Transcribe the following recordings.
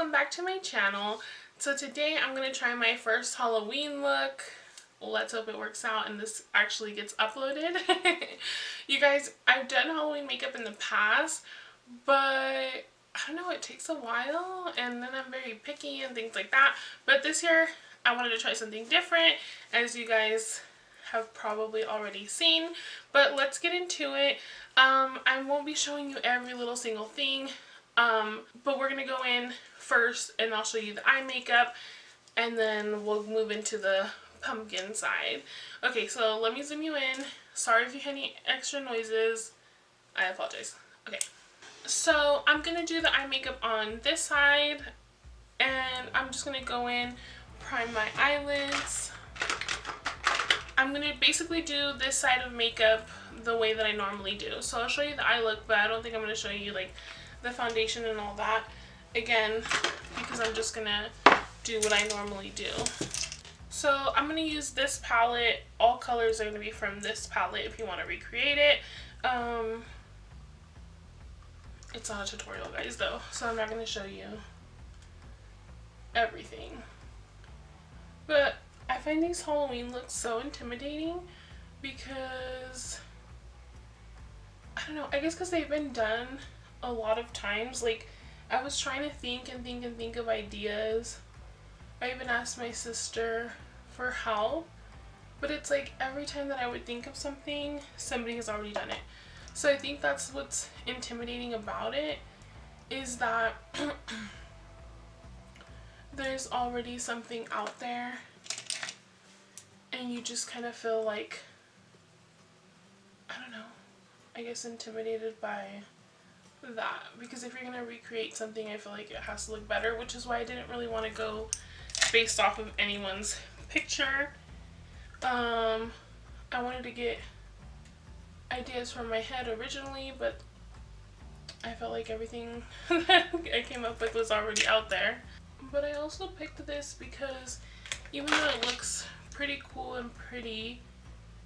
welcome back to my channel. So today I'm going to try my first Halloween look. Let's hope it works out and this actually gets uploaded. You guys, I've done Halloween makeup in the past, but I don't know, it takes a while and then I'm very picky and things like that. But this year I wanted to try something different, as you guys have probably already seen. But let's get into it. I won't be showing you every little single thing, but we're gonna go in first and I'll show you the eye makeup and then we'll move into the pumpkin side. Okay, so let me zoom you in. Sorry if you hear any extra noises. I apologize. Okay, so I'm gonna do the eye makeup on this side and I'm just gonna go in, prime my eyelids. I'm gonna basically do this side of makeup the way that I normally do. So I'll show you the eye look, but I don't think I'm gonna show you like the foundation and all that again, because I'm just gonna do what I normally do. So I'm gonna use this palette. All colors are gonna be from this palette if you want to recreate it. It's not a tutorial, guys, though, so I'm not gonna show you everything. But I find these Halloween looks so intimidating because, I don't know, I guess because they've been done a lot of times. Like, I was trying to think of ideas. I even asked my sister for help, but it's like every time that I would think of something, somebody has already done it. So I think that's what's intimidating about it, is that there's already something out there and you just kind of feel like, I don't know, I guess intimidated by that, because if you're gonna recreate something, I feel like it has to look better, which is why I didn't really want to go based off of anyone's picture. I wanted to get ideas from my head originally, but I felt like everything that I came up with was already out there. But I also picked this because even though it looks pretty cool and pretty,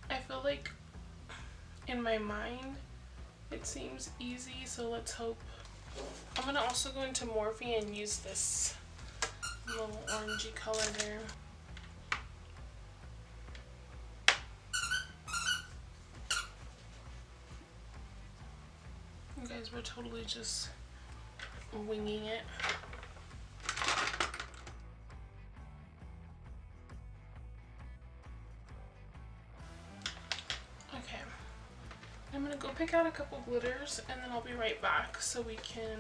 I feel like in my mind it seems easy, so let's hope. I'm gonna also go into Morphe and use this little orangey color there. You guys, we're totally just winging it. Okay, I'm gonna go pick out a couple glitters and then I'll be right back so we can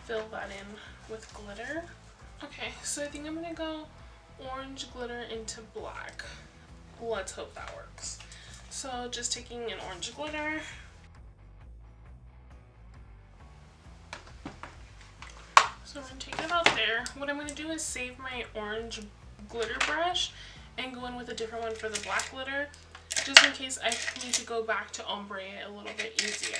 fill that in with glitter. Okay, so I think I'm gonna go orange glitter into black. Let's hope that works. So just taking an orange glitter. So I'm gonna take it about there. What I'm gonna do is save my orange glitter brush and go in with a different one for the black glitter, just in case I need to go back to ombre it a little bit easier.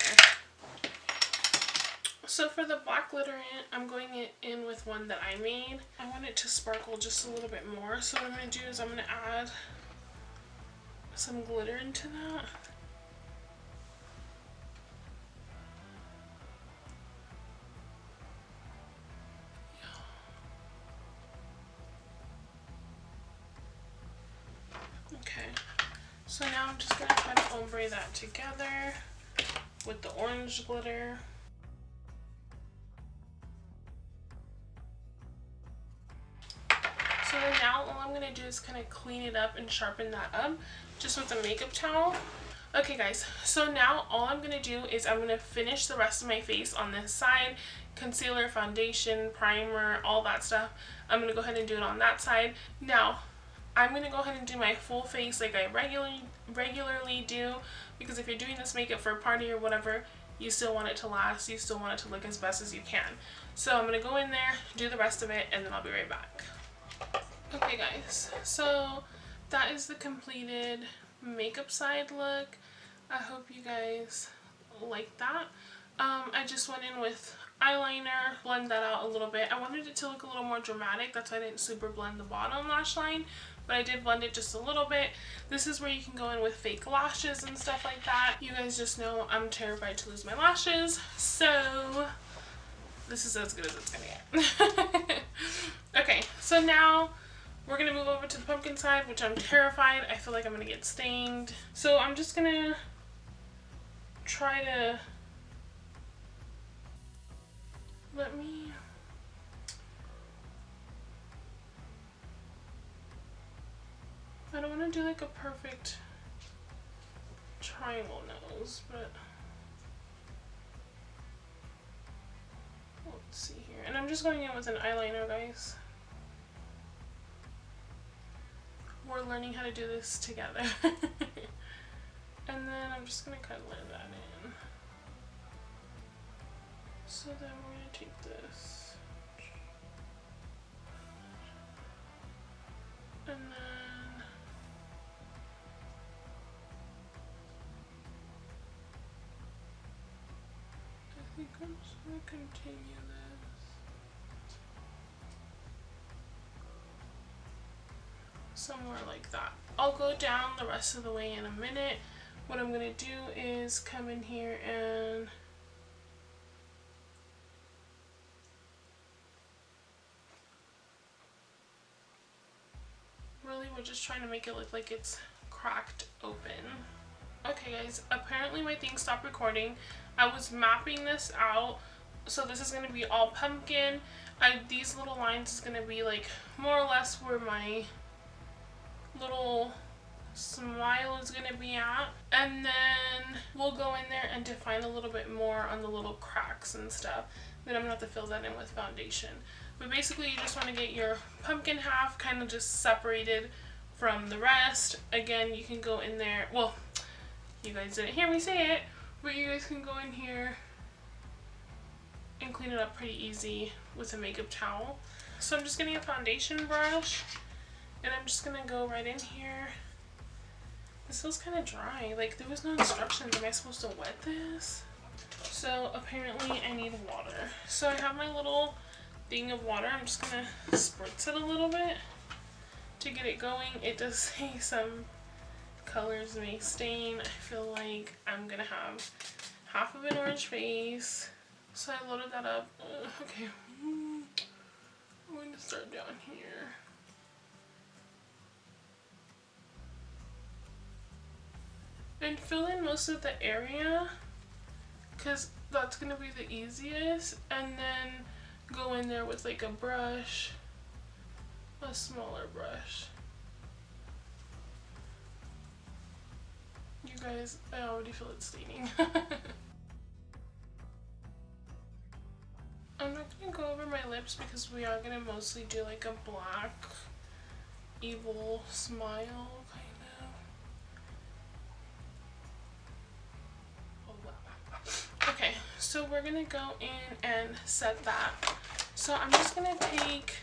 So for the black glitter, I'm going in with one that I made. I want it to sparkle just a little bit more. So what I'm going to do is I'm going to add some glitter into that. Okay, so now I'm just going to try to ombre that together with the orange glitter. So now all I'm going to do is kind of clean it up and sharpen that up just with a makeup towel. Okay guys, so now all I'm going to do is I'm going to finish the rest of my face on this side. Concealer, foundation, primer, all that stuff. I'm going to go ahead and do it on that side. Now, I'm going to go ahead and do my full face like I regularly do, because if you're doing this makeup for a party or whatever, you still want it to last. You still want it to look as best as you can. So I'm going to go in there, do the rest of it, and then I'll be right back. Okay guys, so that is the completed makeup side look. I hope you guys like that. I just went in with eyeliner, blend that out a little bit. I wanted it to look a little more dramatic, that's why I didn't super blend the bottom lash line, but I did blend it just a little bit. This is where you can go in with fake lashes and stuff like that. You guys just know I'm terrified to lose my lashes, so this is as good as it's gonna get. Okay, so now we're gonna move over to the pumpkin side, which I'm terrified. I feel like I'm gonna get stained. So I'm just gonna try to I don't want to do like a perfect triangle nose, but let's see here. And I'm just going in with an eyeliner, guys. We're learning how to do this together. And then I'm just going to kind of blend that in. So then we're going to take this. And then I think I'm just going to continue this. Somewhere like that. I'll go down the rest of the way in a minute. What I'm going to do is come in here and really we're just trying to make it look like it's cracked open. Okay guys, apparently my thing stopped recording. I was mapping this out. So this is going to be all pumpkin. These little lines is going to be like more or less where my little smile is going to be at, and then we'll go in there and define a little bit more on the little cracks and stuff. Then I'm going to have to fill that in with foundation. But basically you just want to get your pumpkin half kind of just separated from the rest. Again, you can go in there, well, you guys didn't hear me say it, but you guys can go in here and clean it up pretty easy with a makeup towel. So I'm just getting a foundation brush and I'm just going to go right in here. This feels kind of dry. Like, there was no instructions. Am I supposed to wet this? So apparently I need water. So I have my little thing of water. I'm just going to spritz it a little bit to get it going. It does say some colors may stain. I feel like I'm going to have half of an orange face. So I loaded that up. Okay. I'm going to start down here. And fill in most of the area, because that's going to be the easiest. And then go in there with like a brush, a smaller brush. You guys, I already feel it staining. I'm not going to go over my lips because we are going to mostly do like a black, evil smile kind of. Okay, so we're going to go in and set that. So I'm just going to take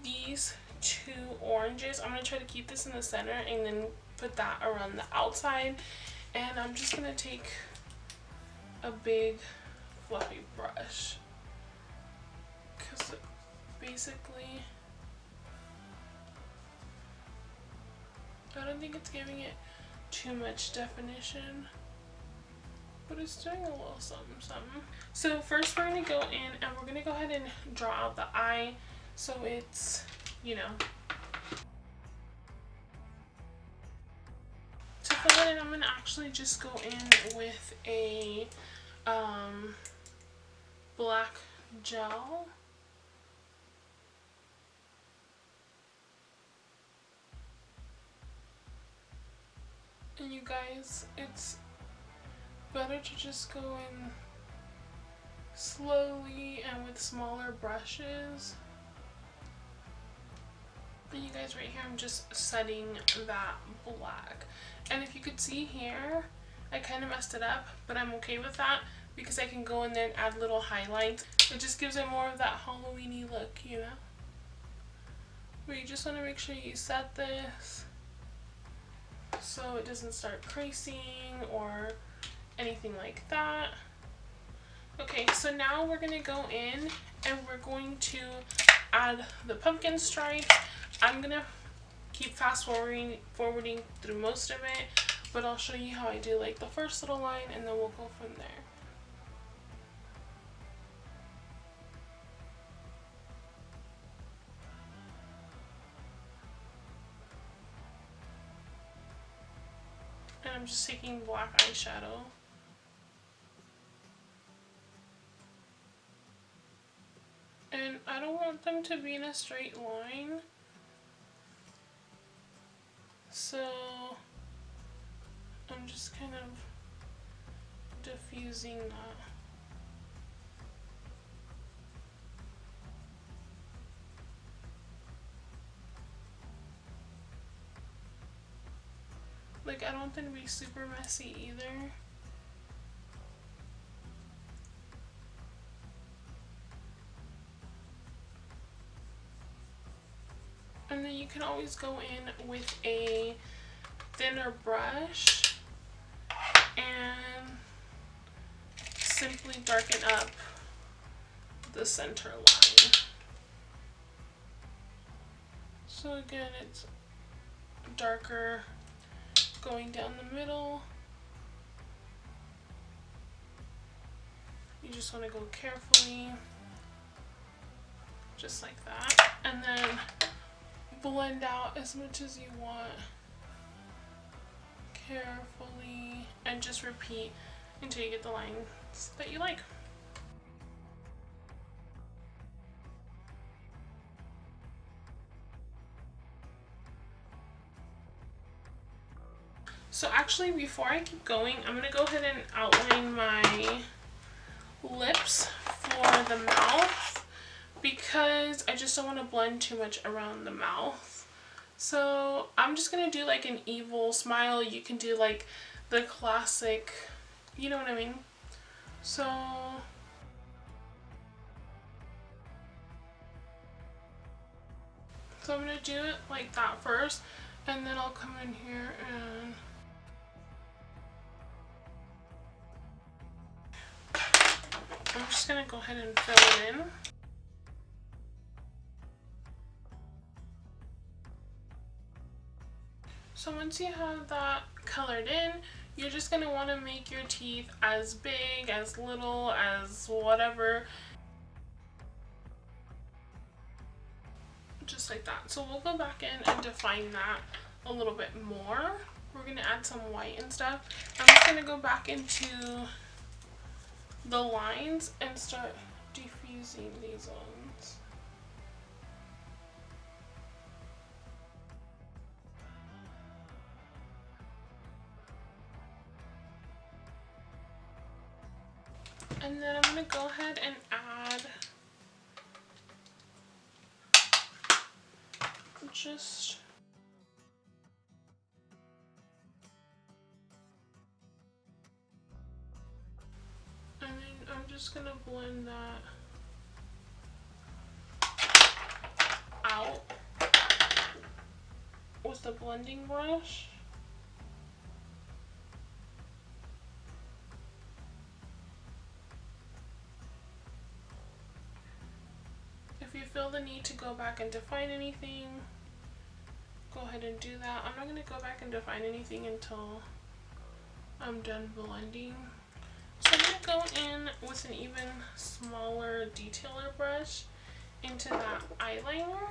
these two oranges. I'm going to try to keep this in the center and then put that around the outside. And I'm just going to take a big fluffy brush, because basically I don't think it's giving it too much definition, but it's doing a little something something. So first we're going to go in and we're going to go ahead and draw out the eye so it's, you know, to fill it in. I'm going to actually just go in with a black gel. And you guys, it's better to just go in slowly and with smaller brushes. And you guys, right here I'm just setting that black. And if you could see here, I kind of messed it up, but I'm okay with that because I can go in there and add little highlights. It just gives it more of that Halloween-y look, you know? But you just want to make sure you set this so it doesn't start creasing or anything like that. Okay, so now we're going to go in and we're going to add the pumpkin stripes. I'm going to keep fast forwarding through most of it, but I'll show you how I do like the first little line and then we'll go from there. And I'm just taking black eyeshadow. And I don't want them to be in a straight line. So I'm just kind of diffusing that. Like, I don't want them to be super messy either. And then you can always go in with a thinner brush and simply darken up the center line. So again, it's darker going down the middle. You just want to go carefully, just like that, and then blend out as much as you want carefully, and just repeat until you get the lines that you like. So actually, before I keep going, I'm going to go ahead and outline my lips for the mouth because I just don't want to blend too much around the mouth. So I'm just going to do like an evil smile. You can do like the classic, you know what I mean? So I'm going to do it like that first, and then I'll come in here and I'm just going to go ahead and fill it in. So once you have that colored in, you're just going to want to make your teeth as big, as little, as whatever. Just like that. So we'll go back in and define that a little bit more. We're going to add some white and stuff. I'm just going to go back into the lines and start diffusing these ones. And then I'm going to go ahead and add just and then I'm just going to blend that out with the blending brush. If you feel the need to go back and define anything, go ahead and do that. I'm not going to go back and define anything until I'm done blending. So I'm going to go in with an even smaller detailer brush into that eyeliner,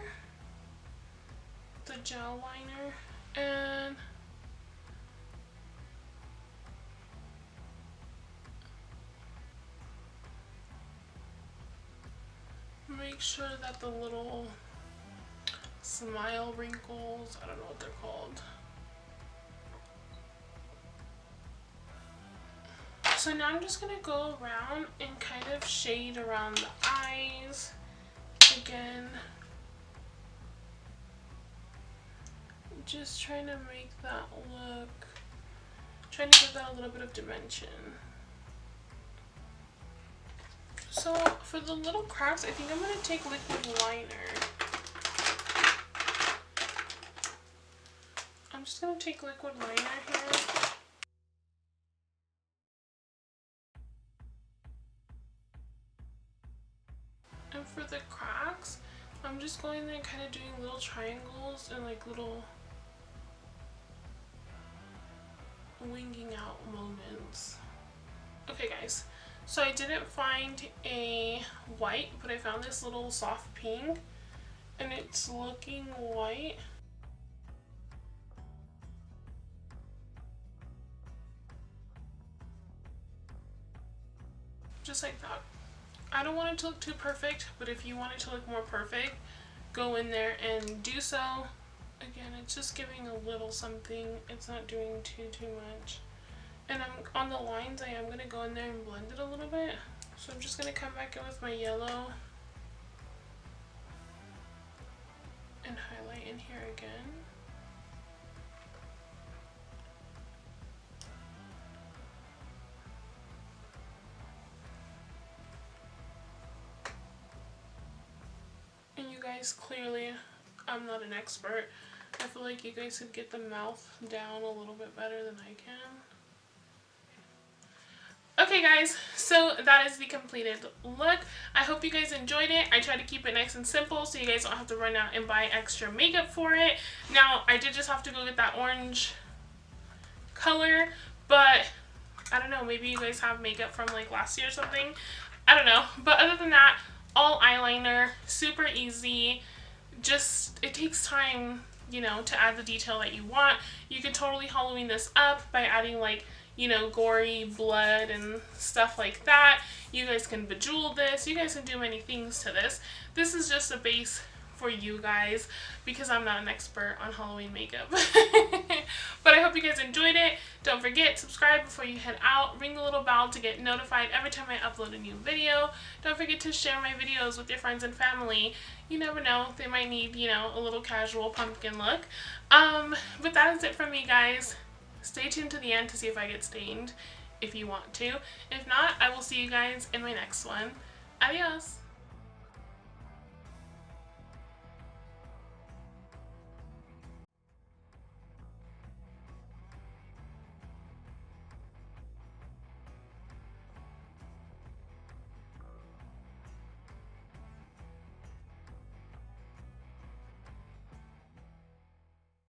the gel liner, and make sure that the little smile wrinkles, I don't know what they're called. So now I'm just going to go around and kind of shade around the eyes again. Just trying to make that look, trying to give that a little bit of dimension. So for the little cracks, I think I'm going to take liquid liner. I'm just going to take liquid liner here. And for the cracks, I'm just going there and kind of doing little triangles and like little winging out moments. Okay guys, so I didn't find a white, but I found this little soft pink and it's looking white. just like that. I don't want it to look too perfect, but if you want it to look more perfect, go in there and do so. Again, it's just giving a little something. It's not doing too much. And I'm on the lines, I am going to go in there and blend it a little bit. So I'm just going to come back in with my yellow and highlight in here again. And you guys, clearly, I'm not an expert. I feel like you guys could get the mouth down a little bit better than I can. Okay guys, so that is the completed look. I hope you guys enjoyed it. I tried to keep it nice and simple so you guys don't have to run out and buy extra makeup for it. Now, I did just have to go get that orange color, but I don't know, maybe you guys have makeup from like last year or something. I don't know, but other than that, all eyeliner, super easy. Just, it takes time, you know, to add the detail that you want. You could totally Halloween this up by adding like, you know, gory blood and stuff like that. You guys can bejewel this. You guys can do many things to this. This is just a base for you guys because I'm not an expert on Halloween makeup. But I hope you guys enjoyed it. Don't forget, subscribe before you head out. Ring the little bell to get notified every time I upload a new video. Don't forget to share my videos with your friends and family. You never know, they might need, you know, a little casual pumpkin look. But that is it from me, guys. Stay tuned to the end to see if I get stained, if you want to. If not, I will see you guys in my next one. Adios!